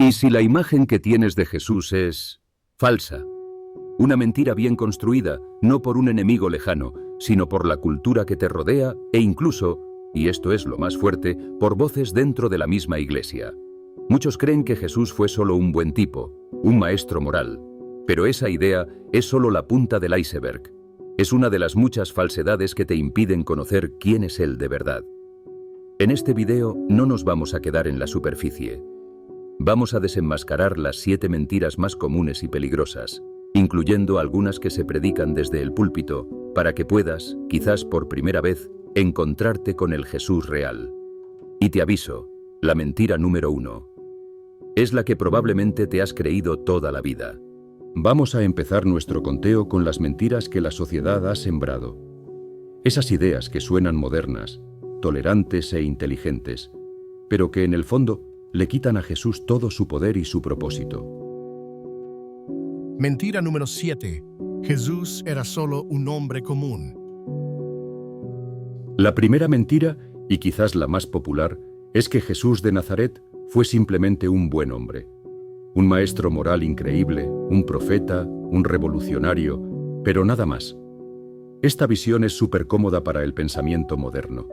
Y si la imagen que tienes de Jesús es falsa, una mentira bien construida, no por un enemigo lejano, sino por la cultura que te rodea e incluso, y esto es lo más fuerte, por voces dentro de la misma iglesia. Muchos creen que Jesús fue solo un buen tipo, un maestro moral, pero esa idea es solo la punta del iceberg. Es una de las muchas falsedades que te impiden conocer quién es Él de verdad. En este video no nos vamos a quedar en la superficie. Vamos a desenmascarar las 7 mentiras más comunes y peligrosas, incluyendo algunas que se predican desde el púlpito, para que puedas, quizás por primera vez, encontrarte con el Jesús real. Y te aviso, la mentira número 1 es la que probablemente te has creído toda la vida. Vamos a empezar nuestro conteo con las mentiras que la sociedad ha sembrado. Esas ideas que suenan modernas, tolerantes e inteligentes, pero que en el fondo le quitan a Jesús todo su poder y su propósito. Mentira número 7. Jesús era solo un hombre común. La primera mentira, y quizás la más popular, es que Jesús de Nazaret fue simplemente un buen hombre. Un maestro moral increíble, un profeta, un revolucionario, pero nada más. Esta visión es súper cómoda para el pensamiento moderno.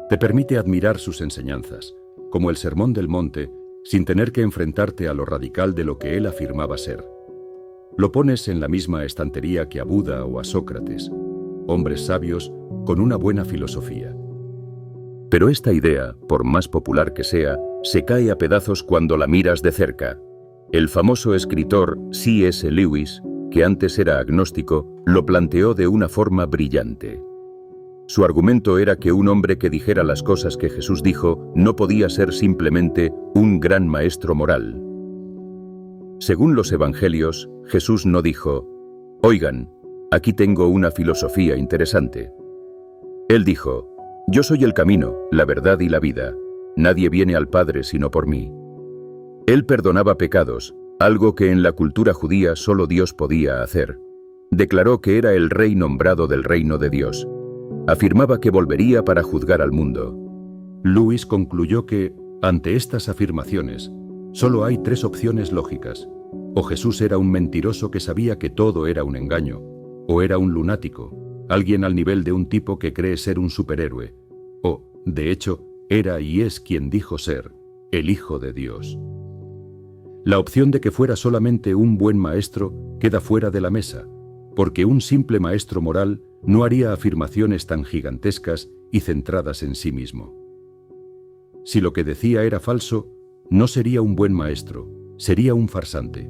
Te permite admirar sus enseñanzas, como el Sermón del Monte, sin tener que enfrentarte a lo radical de lo que él afirmaba ser. Lo pones en la misma estantería que a Buda o a Sócrates, hombres sabios con una buena filosofía. Pero esta idea, por más popular que sea, se cae a pedazos cuando la miras de cerca. El famoso escritor C.S. Lewis, que antes era agnóstico, lo planteó de una forma brillante. Su argumento era que un hombre que dijera las cosas que Jesús dijo no podía ser simplemente un gran maestro moral. Según los evangelios, Jesús no dijo: «Oigan, aquí tengo una filosofía interesante». Él dijo: «Yo soy el camino, la verdad y la vida. Nadie viene al Padre sino por mí». Él perdonaba pecados, algo que en la cultura judía solo Dios podía hacer. Declaró que era el rey nombrado del reino de Dios. Afirmaba que volvería para juzgar al mundo. Lewis concluyó que, ante estas afirmaciones, solo hay 3 opciones lógicas. O Jesús era un mentiroso que sabía que todo era un engaño, o era un lunático, alguien al nivel de un tipo que cree ser un superhéroe, o, de hecho, era y es quien dijo ser, el Hijo de Dios. La opción de que fuera solamente un buen maestro queda fuera de la mesa, porque un simple maestro moral no haría afirmaciones tan gigantescas y centradas en sí mismo. Si lo que decía era falso, no sería un buen maestro, sería un farsante.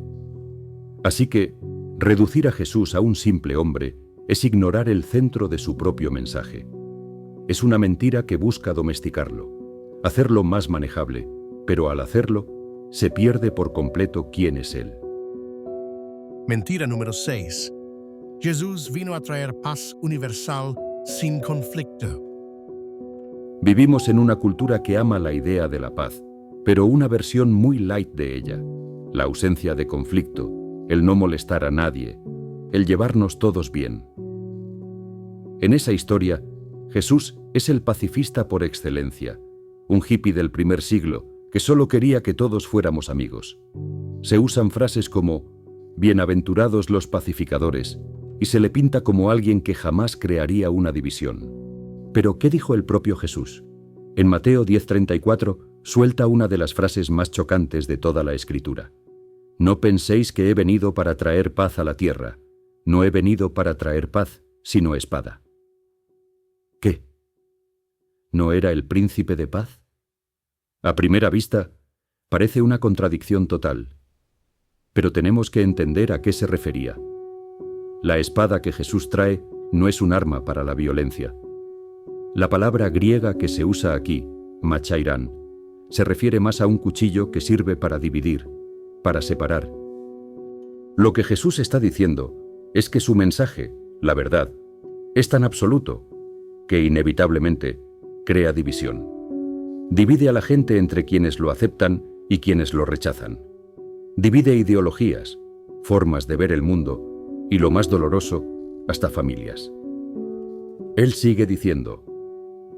Así que, reducir a Jesús a un simple hombre es ignorar el centro de su propio mensaje. Es una mentira que busca domesticarlo, hacerlo más manejable, pero al hacerlo, se pierde por completo quién es Él. Mentira número 6. Jesús vino a traer paz universal sin conflicto. Vivimos en una cultura que ama la idea de la paz, pero una versión muy light de ella. La ausencia de conflicto, el no molestar a nadie, el llevarnos todos bien. En esa historia, Jesús es el pacifista por excelencia, un hippie del primer siglo que solo quería que todos fuéramos amigos. Se usan frases como «bienaventurados los pacificadores» y se le pinta como alguien que jamás crearía una división. Pero, ¿qué dijo el propio Jesús? En Mateo 10:34 suelta una de las frases más chocantes de toda la Escritura. «No penséis que he venido para traer paz a la tierra. No he venido para traer paz, sino espada». ¿Qué? ¿No era el príncipe de paz? A primera vista, parece una contradicción total. Pero tenemos que entender a qué se refería. La espada que Jesús trae no es un arma para la violencia. La palabra griega que se usa aquí, machairán, se refiere más a un cuchillo que sirve para dividir, para separar. Lo que Jesús está diciendo es que su mensaje, la verdad, es tan absoluto que inevitablemente crea división. Divide a la gente entre quienes lo aceptan y quienes lo rechazan. Divide ideologías, formas de ver el mundo y, lo más doloroso, hasta familias. Él sigue diciendo: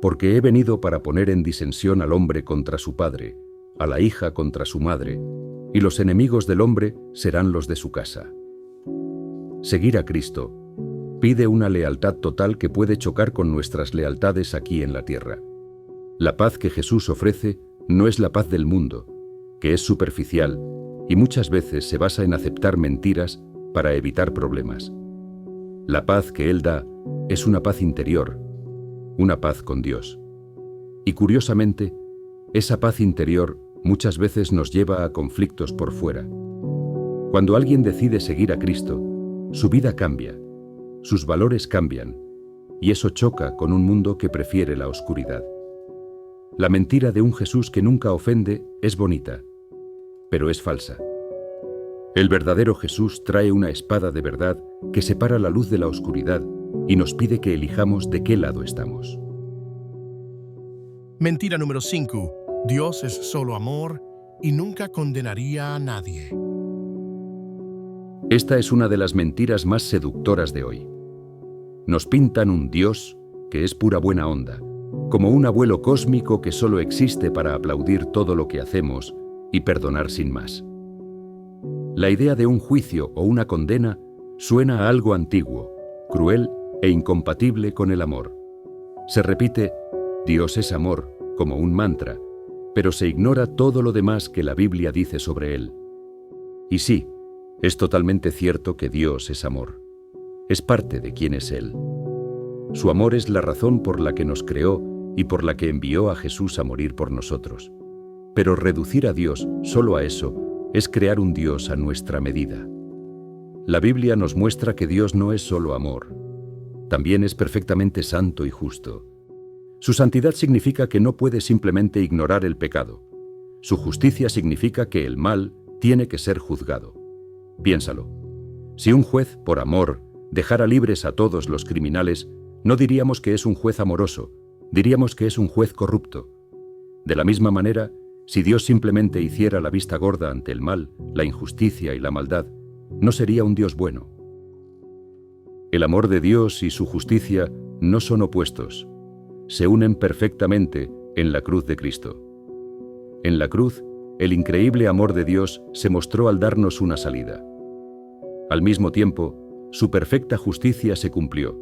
«Porque he venido para poner en disensión al hombre contra su padre, a la hija contra su madre, y los enemigos del hombre serán los de su casa. Seguir a Cristo pide una lealtad total que puede chocar con nuestras lealtades aquí en la tierra. La paz que Jesús ofrece no es la paz del mundo, que es superficial y muchas veces se basa en aceptar mentiras para evitar problemas. La paz que Él da es una paz interior, una paz con Dios. Y curiosamente, esa paz interior muchas veces nos lleva a conflictos por fuera. Cuando alguien decide seguir a Cristo, su vida cambia, sus valores cambian, y eso choca con un mundo que prefiere la oscuridad. La mentira de un Jesús que nunca ofende es bonita, pero es falsa. El verdadero Jesús trae una espada de verdad que separa la luz de la oscuridad y nos pide que elijamos de qué lado estamos. Mentira número 5. Dios es solo amor y nunca condenaría a nadie. Esta es una de las mentiras más seductoras de hoy. Nos pintan un Dios que es pura buena onda, como un abuelo cósmico que solo existe para aplaudir todo lo que hacemos y perdonar sin más. La idea de un juicio o una condena suena a algo antiguo, cruel e incompatible con el amor. Se repite, Dios es amor, como un mantra, pero se ignora todo lo demás que la Biblia dice sobre él. Y sí, es totalmente cierto que Dios es amor. Es parte de quién es Él. Su amor es la razón por la que nos creó y por la que envió a Jesús a morir por nosotros. Pero reducir a Dios solo a eso es crear un Dios a nuestra medida. La Biblia nos muestra que Dios no es solo amor, también es perfectamente santo y justo. Su santidad significa que no puede simplemente ignorar el pecado. Su justicia significa que el mal tiene que ser juzgado. Piénsalo. Si un juez, por amor, dejara libres a todos los criminales, no diríamos que es un juez amoroso, diríamos que es un juez corrupto. De la misma manera, si Dios simplemente hiciera la vista gorda ante el mal, la injusticia y la maldad, no sería un Dios bueno. El amor de Dios y su justicia no son opuestos. Se unen perfectamente en la cruz de Cristo. En la cruz, el increíble amor de Dios se mostró al darnos una salida. Al mismo tiempo, su perfecta justicia se cumplió,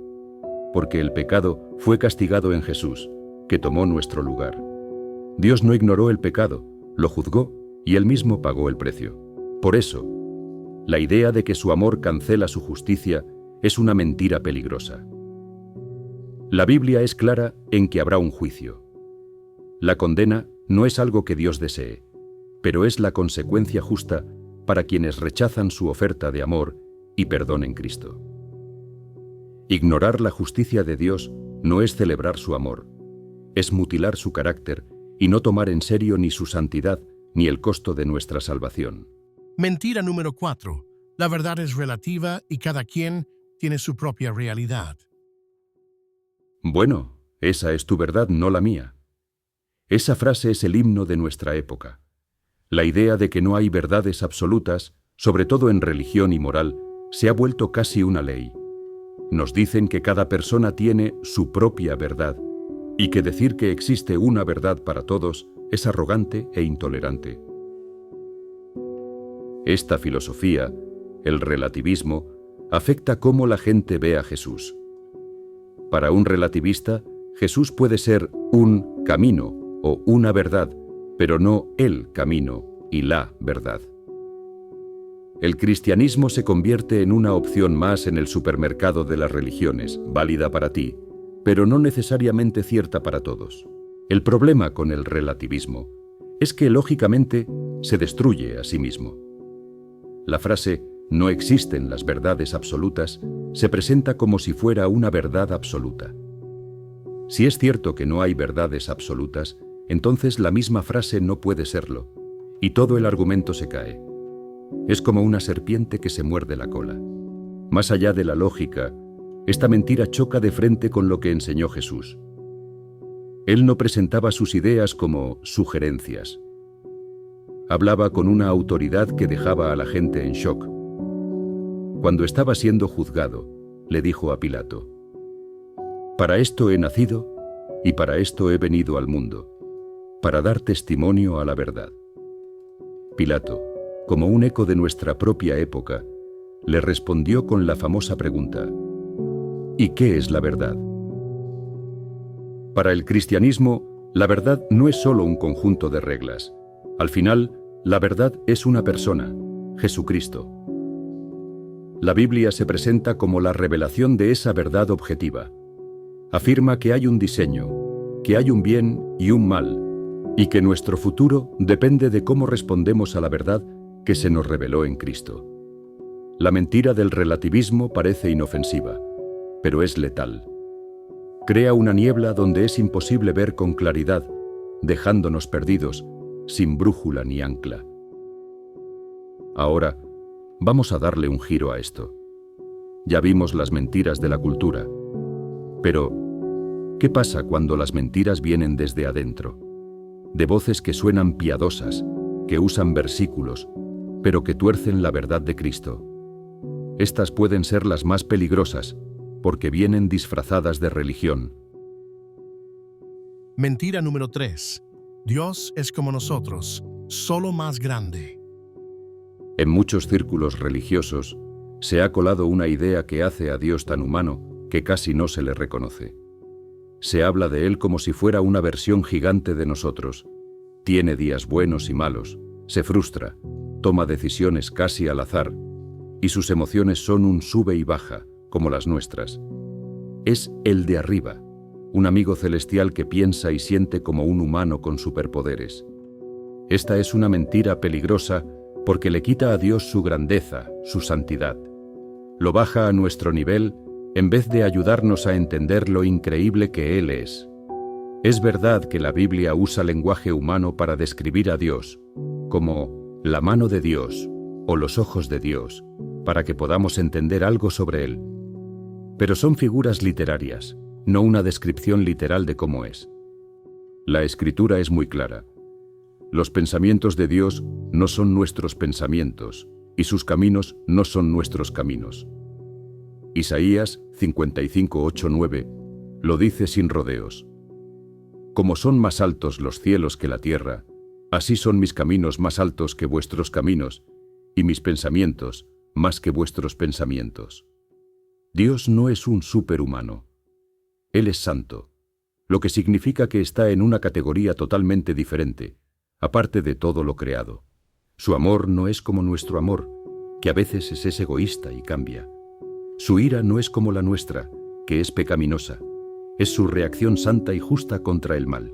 porque el pecado fue castigado en Jesús, que tomó nuestro lugar. Dios no ignoró el pecado, lo juzgó y Él mismo pagó el precio. Por eso, la idea de que su amor cancela su justicia es una mentira peligrosa. La Biblia es clara en que habrá un juicio. La condena no es algo que Dios desee, pero es la consecuencia justa para quienes rechazan su oferta de amor y perdón en Cristo. Ignorar la justicia de Dios no es celebrar su amor, es mutilar su carácter y no tomar en serio ni su santidad ni el costo de nuestra salvación. Mentira número 4. La verdad es relativa y cada quien tiene su propia realidad. Bueno, esa es tu verdad, no la mía. Esa frase es el himno de nuestra época. La idea de que no hay verdades absolutas, sobre todo en religión y moral, se ha vuelto casi una ley. Nos dicen que cada persona tiene su propia verdad y que decir que existe una verdad para todos es arrogante e intolerante. Esta filosofía, el relativismo, afecta cómo la gente ve a Jesús. Para un relativista, Jesús puede ser un camino o una verdad, pero no el camino y la verdad. El cristianismo se convierte en una opción más en el supermercado de las religiones, válida para ti, pero no necesariamente cierta para todos. El problema con el relativismo es que lógicamente se destruye a sí mismo. La frase «no existen las verdades absolutas» se presenta como si fuera una verdad absoluta. Si es cierto que no hay verdades absolutas, entonces la misma frase no puede serlo, y todo el argumento se cae. Es como una serpiente que se muerde la cola. Más allá de la lógica, esta mentira choca de frente con lo que enseñó Jesús. Él no presentaba sus ideas como sugerencias. Hablaba con una autoridad que dejaba a la gente en shock. Cuando estaba siendo juzgado, le dijo a Pilato: «Para esto he nacido y para esto he venido al mundo, para dar testimonio a la verdad». Pilato, como un eco de nuestra propia época, le respondió con la famosa pregunta: ¿y qué es la verdad? Para el cristianismo, la verdad no es solo un conjunto de reglas. Al final, la verdad es una persona, Jesucristo. La Biblia se presenta como la revelación de esa verdad objetiva. Afirma que hay un diseño, que hay un bien y un mal, y que nuestro futuro depende de cómo respondemos a la verdad que se nos reveló en Cristo. La mentira del relativismo parece inofensiva, pero es letal. Crea una niebla donde es imposible ver con claridad, dejándonos perdidos, sin brújula ni ancla. Ahora, vamos a darle un giro a esto. Ya vimos las mentiras de la cultura, pero ¿qué pasa cuando las mentiras vienen desde adentro? De voces que suenan piadosas, que usan versículos, pero que tuercen la verdad de Cristo. Estas pueden ser las más peligrosas, porque vienen disfrazadas de religión. Mentira número 3. Dios es como nosotros, solo más grande. En muchos círculos religiosos se ha colado una idea que hace a Dios tan humano que casi no se le reconoce. Se habla de Él como si fuera una versión gigante de nosotros. Tiene días buenos y malos, se frustra, toma decisiones casi al azar, y sus emociones son un sube y baja, como las nuestras. Es el de arriba, un amigo celestial que piensa y siente como un humano con superpoderes. Esta es una mentira peligrosa porque le quita a Dios su grandeza, su santidad. Lo baja a nuestro nivel en vez de ayudarnos a entender lo increíble que Él es. Es verdad que la Biblia usa lenguaje humano para describir a Dios, como la mano de Dios o los ojos de Dios, para que podamos entender algo sobre Él. Pero son figuras literarias, no una descripción literal de cómo es. La Escritura es muy clara. Los pensamientos de Dios no son nuestros pensamientos, y sus caminos no son nuestros caminos. Isaías 55:8-9 lo dice sin rodeos. Como son más altos los cielos que la tierra, así son mis caminos más altos que vuestros caminos, y mis pensamientos más que vuestros pensamientos. Dios no es un superhumano. Él es santo, lo que significa que está en una categoría totalmente diferente, aparte de todo lo creado. Su amor no es como nuestro amor, que a veces es egoísta y cambia. Su ira no es como la nuestra, que es pecaminosa. Es su reacción santa y justa contra el mal.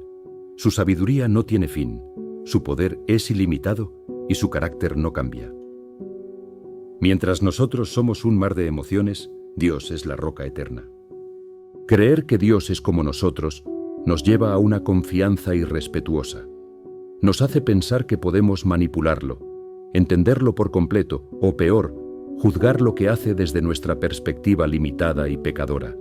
Su sabiduría no tiene fin, su poder es ilimitado y su carácter no cambia. Mientras nosotros somos un mar de emociones, Dios es la roca eterna. Creer que Dios es como nosotros nos lleva a una confianza irrespetuosa. Nos hace pensar que podemos manipularlo, entenderlo por completo, o peor, juzgar lo que hace desde nuestra perspectiva limitada y pecadora.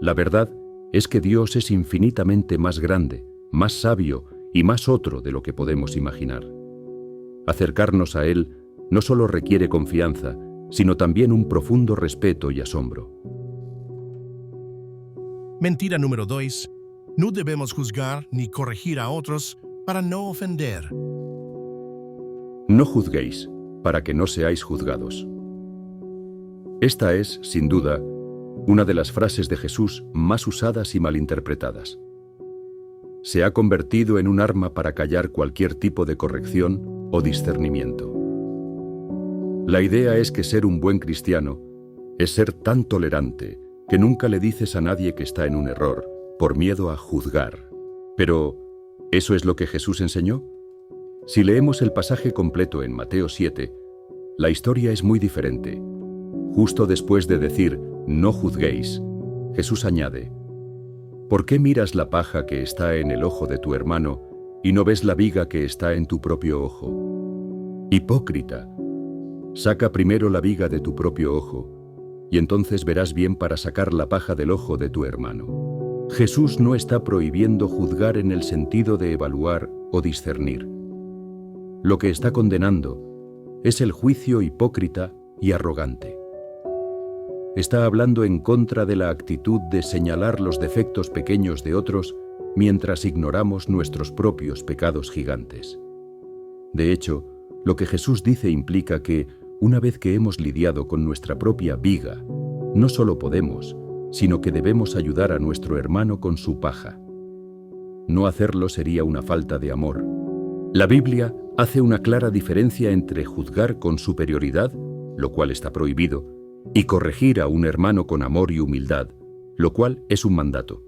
La verdad es que Dios es infinitamente más grande, más sabio y más otro de lo que podemos imaginar. Acercarnos a Él no solo requiere confianza, sino también un profundo respeto y asombro. Mentira número 2. No debemos juzgar ni corregir a otros para no ofender. No juzguéis, para que no seáis juzgados. Esta es, sin duda, una de las frases de Jesús más usadas y malinterpretadas. Se ha convertido en un arma para callar cualquier tipo de corrección o discernimiento. La idea es que ser un buen cristiano es ser tan tolerante que nunca le dices a nadie que está en un error, por miedo a juzgar. Pero, ¿eso es lo que Jesús enseñó? Si leemos el pasaje completo en Mateo 7, la historia es muy diferente. Justo después de decir, no juzguéis, Jesús añade, ¿por qué miras la paja que está en el ojo de tu hermano y no ves la viga que está en tu propio ojo? Hipócrita, saca primero la viga de tu propio ojo, y entonces verás bien para sacar la paja del ojo de tu hermano. Jesús no está prohibiendo juzgar en el sentido de evaluar o discernir. Lo que está condenando es el juicio hipócrita y arrogante. Está hablando en contra de la actitud de señalar los defectos pequeños de otros mientras ignoramos nuestros propios pecados gigantes. De hecho, Lo que Jesús dice implica que, una vez que hemos lidiado con nuestra propia viga, no solo podemos, sino que debemos ayudar a nuestro hermano con su paja. No hacerlo sería una falta de amor. La Biblia hace una clara diferencia entre juzgar con superioridad, lo cual está prohibido, y corregir a un hermano con amor y humildad, lo cual es un mandato.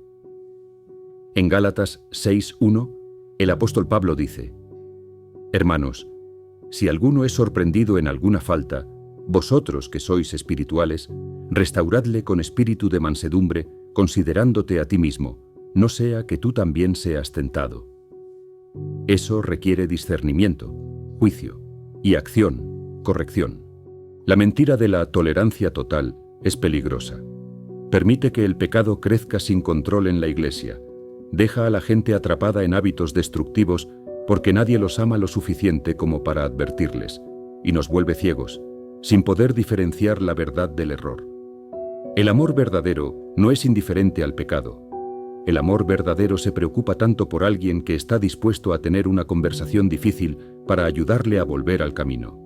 En Gálatas 6:1, el apóstol Pablo dice: Hermanos, si alguno es sorprendido en alguna falta, vosotros que sois espirituales, restauradle con espíritu de mansedumbre, considerándote a ti mismo, no sea que tú también seas tentado. Eso requiere discernimiento, juicio y acción, corrección. La mentira de la tolerancia total es peligrosa. Permite que el pecado crezca sin control en la iglesia. Deja a la gente atrapada en hábitos destructivos porque nadie los ama lo suficiente como para advertirles, y nos vuelve ciegos, sin poder diferenciar la verdad del error. El amor verdadero no es indiferente al pecado. El amor verdadero se preocupa tanto por alguien que está dispuesto a tener una conversación difícil para ayudarle a volver al camino.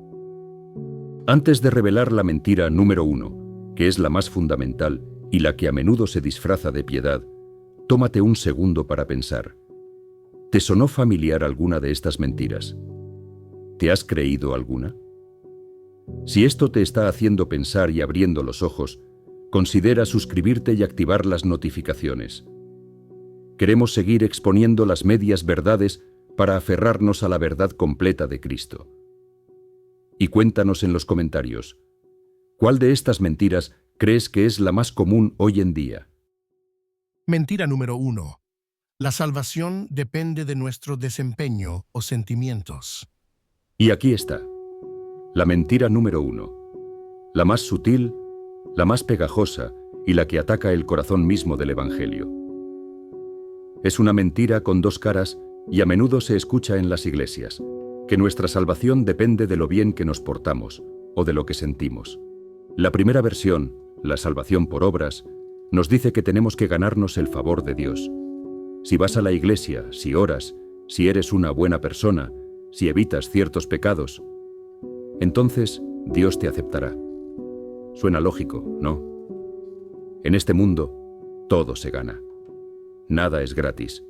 Antes de revelar la mentira número 1, que es la más fundamental y la que a menudo se disfraza de piedad, tómate un segundo para pensar. ¿Te sonó familiar alguna de estas mentiras? ¿Te has creído alguna? Si esto te está haciendo pensar y abriendo los ojos, considera suscribirte y activar las notificaciones. Queremos seguir exponiendo las medias verdades para aferrarnos a la verdad completa de Cristo. Y cuéntanos en los comentarios, ¿cuál de estas mentiras crees que es la más común hoy en día? Mentira número 1. La salvación depende de nuestro desempeño o sentimientos. Y aquí está, la mentira número 1, la más sutil, la más pegajosa y la que ataca el corazón mismo del Evangelio. Es una mentira con dos caras y a menudo se escucha en las iglesias, que nuestra salvación depende de lo bien que nos portamos o de lo que sentimos. La primera versión, la salvación por obras, nos dice que tenemos que ganarnos el favor de Dios. Si vas a la iglesia, si oras, si eres una buena persona, si evitas ciertos pecados, entonces Dios te aceptará. Suena lógico, ¿no? En este mundo, todo se gana. Nada es gratis.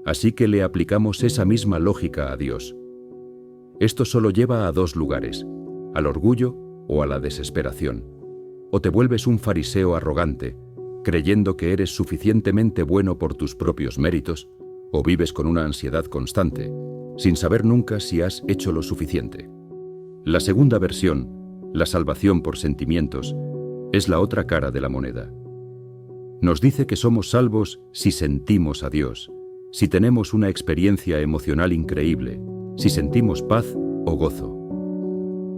Así que le aplicamos esa misma lógica a Dios. Esto solo lleva a dos lugares, al orgullo o a la desesperación. O te vuelves un fariseo arrogante, creyendo que eres suficientemente bueno por tus propios méritos, o vives con una ansiedad constante, sin saber nunca si has hecho lo suficiente. La segunda versión, la salvación por sentimientos, es la otra cara de la moneda. Nos dice que somos salvos si sentimos a Dios, si tenemos una experiencia emocional increíble, si sentimos paz o gozo.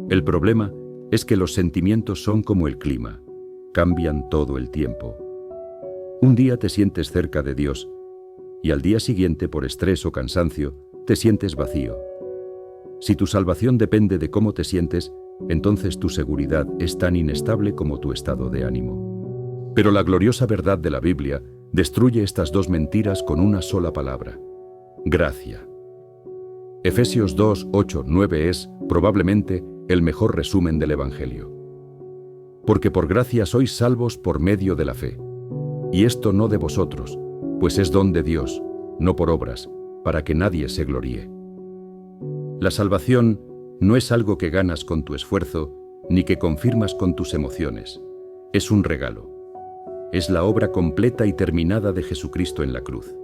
El problema es que los sentimientos son como el clima, cambian todo el tiempo. Un día te sientes cerca de Dios y al día siguiente, por estrés o cansancio, te sientes vacío. Si tu salvación depende de cómo te sientes, entonces tu seguridad es tan inestable como tu estado de ánimo. Pero la gloriosa verdad de la Biblia destruye estas dos mentiras con una sola palabra: gracia. Efesios 2, 8, 9 es, probablemente, el mejor resumen del Evangelio. Porque por gracia sois salvos por medio de la fe. Y esto no de vosotros, pues es don de Dios, no por obras, para que nadie se gloríe. La salvación no es algo que ganas con tu esfuerzo, ni que confirmas con tus emociones. Es un regalo. Es la obra completa y terminada de Jesucristo en la cruz.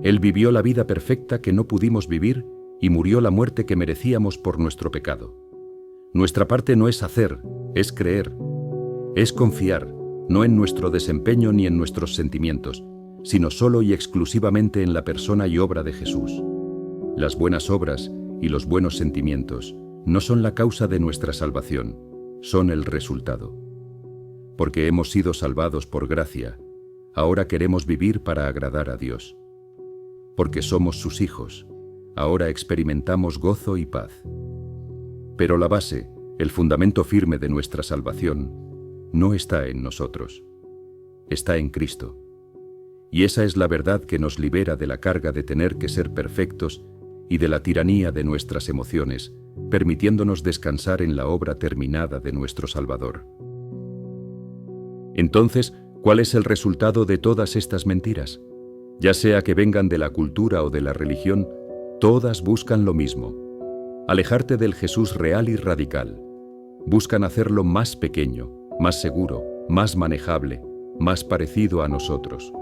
Él vivió la vida perfecta que no pudimos vivir y murió la muerte que merecíamos por nuestro pecado. Nuestra parte no es hacer, es creer. Es confiar, no en nuestro desempeño ni en nuestros sentimientos, sino solo y exclusivamente en la persona y obra de Jesús. Las buenas obras y los buenos sentimientos no son la causa de nuestra salvación, son el resultado. Porque hemos sido salvados por gracia, ahora queremos vivir para agradar a Dios. Porque somos sus hijos, ahora experimentamos gozo y paz. Pero la base, el fundamento firme de nuestra salvación, no está en nosotros, está en Cristo. Y esa es la verdad que nos libera de la carga de tener que ser perfectos y de la tiranía de nuestras emociones, permitiéndonos descansar en la obra terminada de nuestro Salvador. Entonces, ¿cuál es el resultado de todas estas mentiras? Ya sea que vengan de la cultura o de la religión, todas buscan lo mismo: alejarte del Jesús real y radical. Buscan hacerlo más pequeño, más seguro, más manejable, más parecido a nosotros.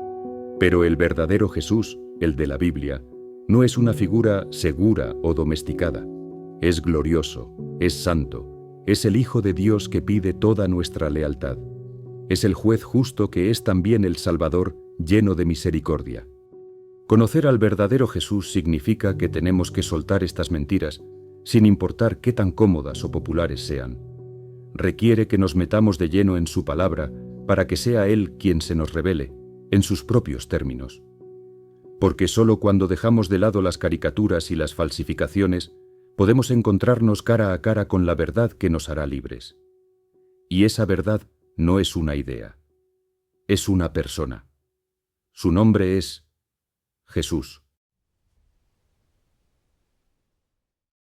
Pero el verdadero Jesús, el de la Biblia, no es una figura segura o domesticada. Es glorioso, es santo, es el Hijo de Dios que pide toda nuestra lealtad. Es el juez justo que es también el Salvador, lleno de misericordia. Conocer al verdadero Jesús significa que tenemos que soltar estas mentiras, sin importar qué tan cómodas o populares sean. Requiere que nos metamos de lleno en su palabra para que sea Él quien se nos revele, en sus propios términos. Porque solo cuando dejamos de lado las caricaturas y las falsificaciones, podemos encontrarnos cara a cara con la verdad que nos hará libres. Y esa verdad no es una idea, es una persona. Su nombre es Jesús.